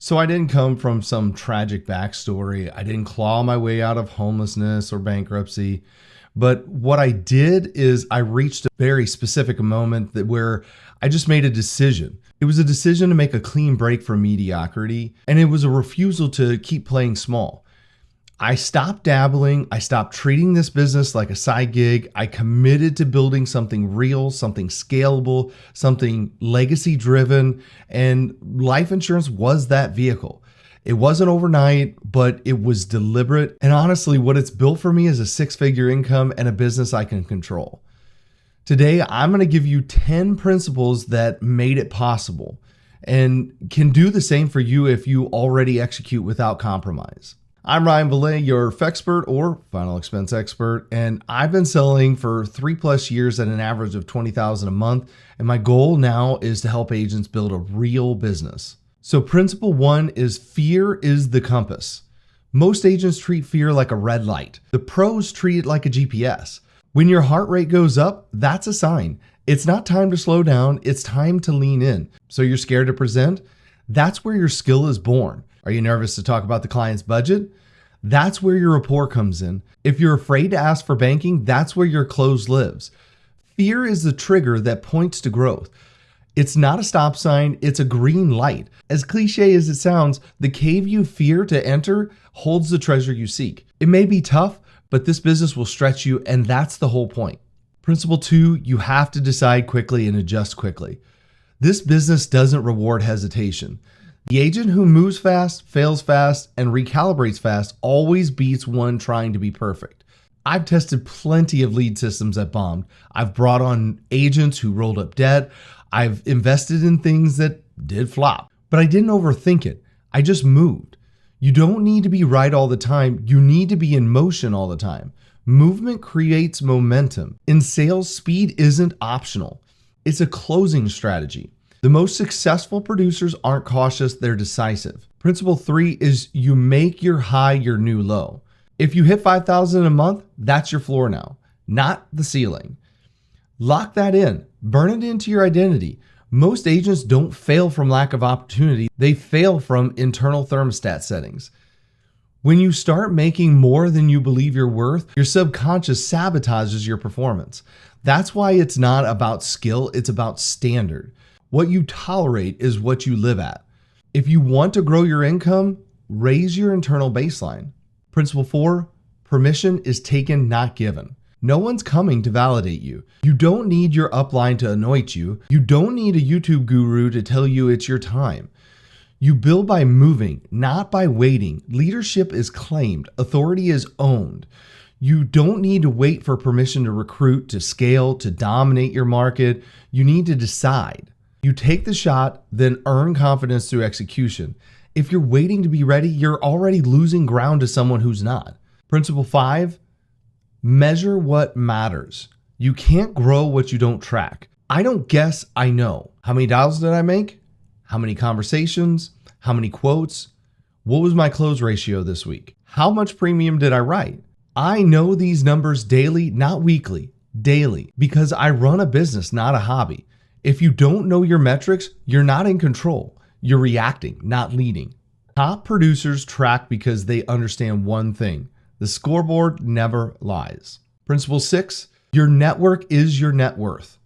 So I didn't come from some tragic backstory. I didn't claw my way out of homelessness or bankruptcy. But what I did is I reached a very specific moment where I just made a decision. It was a decision to make a clean break from mediocrity, and it was a refusal to keep playing small. I stopped dabbling. I stopped treating this business like a side gig. I committed to building something real, something scalable, something legacy driven, and life insurance was that vehicle. It wasn't overnight, but it was deliberate. And honestly, what it's built for me is a six-figure income and a business I can control. Today, I'm going to give you 10 principles that made it possible and can do the same for you if you already execute without compromise. I'm Ryan Valet, your FEXpert or final expense expert, and I've been selling for 3+ years at an average of $20,000 a month. And my goal now is to help agents build a real business. So principle 1 is fear is the compass. Most agents treat fear like a red light. The pros treat it like a GPS. When your heart rate goes up, that's a sign. It's not time to slow down, it's time to lean in. So you're scared to present? That's where your skill is born. Are you nervous to talk about the client's budget? That's where your rapport comes in. If you're afraid to ask for banking, that's where your close lives. Fear is the trigger that points to growth. It's not a stop sign, it's a green light. As cliche as it sounds, the cave you fear to enter holds the treasure you seek. It may be tough, but this business will stretch you, and that's the whole point. Principle 2, you have to decide quickly and adjust quickly. This business doesn't reward hesitation. The agent who moves fast, fails fast, and recalibrates fast always beats one trying to be perfect. I've tested plenty of lead systems that bombed. I've brought on agents who rolled up debt. I've invested in things that did flop, but I didn't overthink it. I just moved. You don't need to be right all the time. You need to be in motion all the time. Movement creates momentum. In sales, speed isn't optional. It's a closing strategy. The most successful producers aren't cautious, they're decisive. Principle 3 is you make your high your new low. If you hit $5,000 a month, that's your floor now, not the ceiling. Lock that in, burn it into your identity. Most agents don't fail from lack of opportunity, they fail from internal thermostat settings. When you start making more than you believe you're worth, your subconscious sabotages your performance. That's why it's not about skill, it's about standard. What you tolerate is what you live at. If you want to grow your income, raise your internal baseline. Principle 4, permission is taken, not given. No one's coming to validate you. You don't need your upline to anoint you. You don't need a YouTube guru to tell you it's your time. You build by moving, not by waiting. Leadership is claimed. Authority is owned. You don't need to wait for permission to recruit, to scale, to dominate your market. You need to decide. You take the shot, then earn confidence through execution. If you're waiting to be ready, you're already losing ground to someone who's not. Principle 5, measure what matters. You can't grow what you don't track. I don't guess, I know. How many dials did I make? How many conversations? How many quotes? What was my close ratio this week? How much premium did I write? I know these numbers daily, not weekly, daily, because I run a business, not a hobby. If you don't know your metrics, you're not in control. You're reacting, not leading. Top producers track because they understand one thing. The scoreboard never lies. Principle 6, your network is your net worth.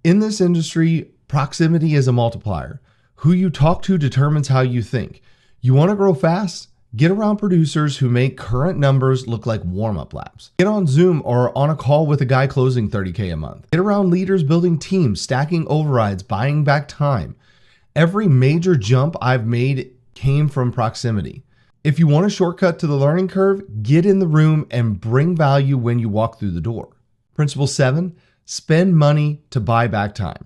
In this industry, proximity is a multiplier. Who you talk to determines how you think. You want to grow fast? Get around producers who make current numbers look like warm-up laps. Get on Zoom or on a call with a guy closing $30K a month. Get around leaders building teams, stacking overrides, buying back time. Every major jump I've made came from proximity. If you want a shortcut to the learning curve, get in the room and bring value when you walk through the door. Principle 7, spend money to buy back time.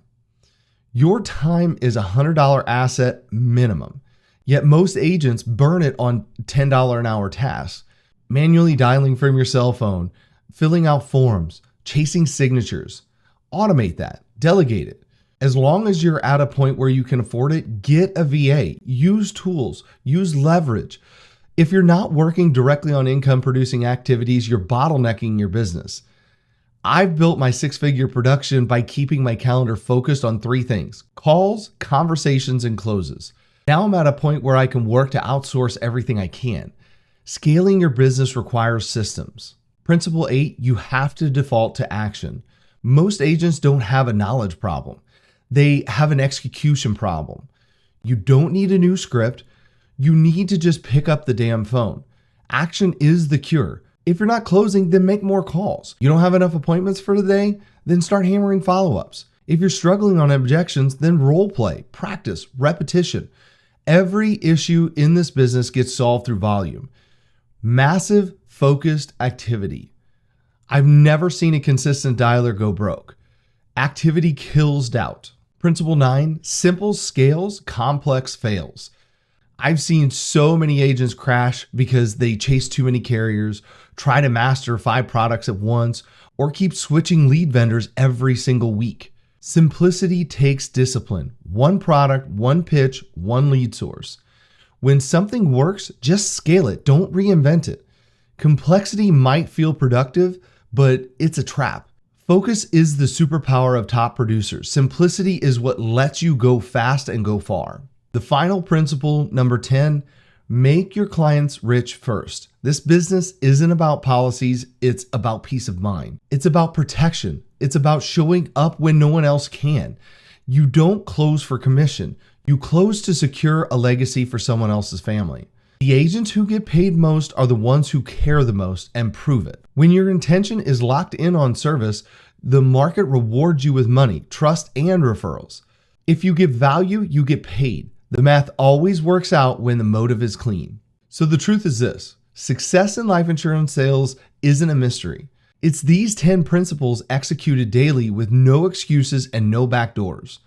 Your time is a $100 asset minimum. Yet most agents burn it on $10 an hour tasks, manually dialing from your cell phone, filling out forms, chasing signatures. Automate that, delegate it. As long as you're at a point where you can afford it, get a VA, use tools, use leverage. If you're not working directly on income producing activities, you're bottlenecking your business. I've built my six-figure production by keeping my calendar focused on 3 things: calls, conversations, and closes. Now I'm at a point where I can work to outsource everything I can. Scaling your business requires systems. Principle 8, you have to default to action. Most agents don't have a knowledge problem. They have an execution problem. You don't need a new script. You need to just pick up the damn phone. Action is the cure. If you're not closing, then make more calls. You don't have enough appointments for the day? Then start hammering follow-ups. If you're struggling on objections, then role play, practice, repetition. Every issue in this business gets solved through volume. Massive, focused activity. I've never seen a consistent dialer go broke. Activity kills doubt. Principle 9, simple scales, complex fails. I've seen so many agents crash because they chase too many carriers, try to master 5 products at once, or keep switching lead vendors every single week. Simplicity takes discipline. One product, one pitch, one lead source. When something works, just scale it. Don't reinvent it. Complexity might feel productive, but it's a trap. Focus is the superpower of top producers. Simplicity is what lets you go fast and go far. The final principle, number 10, make your clients rich first. This business isn't about policies, it's about peace of mind. It's about protection. It's about showing up when no one else can. You don't close for commission. You close to secure a legacy for someone else's family. The agents who get paid most are the ones who care the most and prove it. When your intention is locked in on service, the market rewards you with money, trust, and referrals. If you give value, you get paid. The math always works out when the motive is clean. So the truth is this: success in life insurance sales isn't a mystery. It's these 10 principles executed daily with no excuses and no backdoors.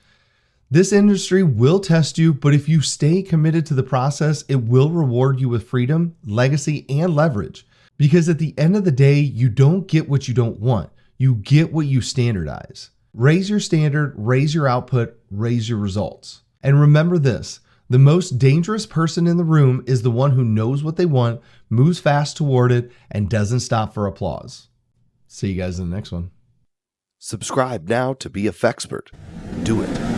This industry will test you, but if you stay committed to the process, it will reward you with freedom, legacy, and leverage. Because at the end of the day, you don't get what you don't want. You get what you standardize. Raise your standard, raise your output, raise your results. And remember this: the most dangerous person in the room is the one who knows what they want, moves fast toward it, and doesn't stop for applause. See you guys in the next one. Subscribe now to be a Fexpert. Do it.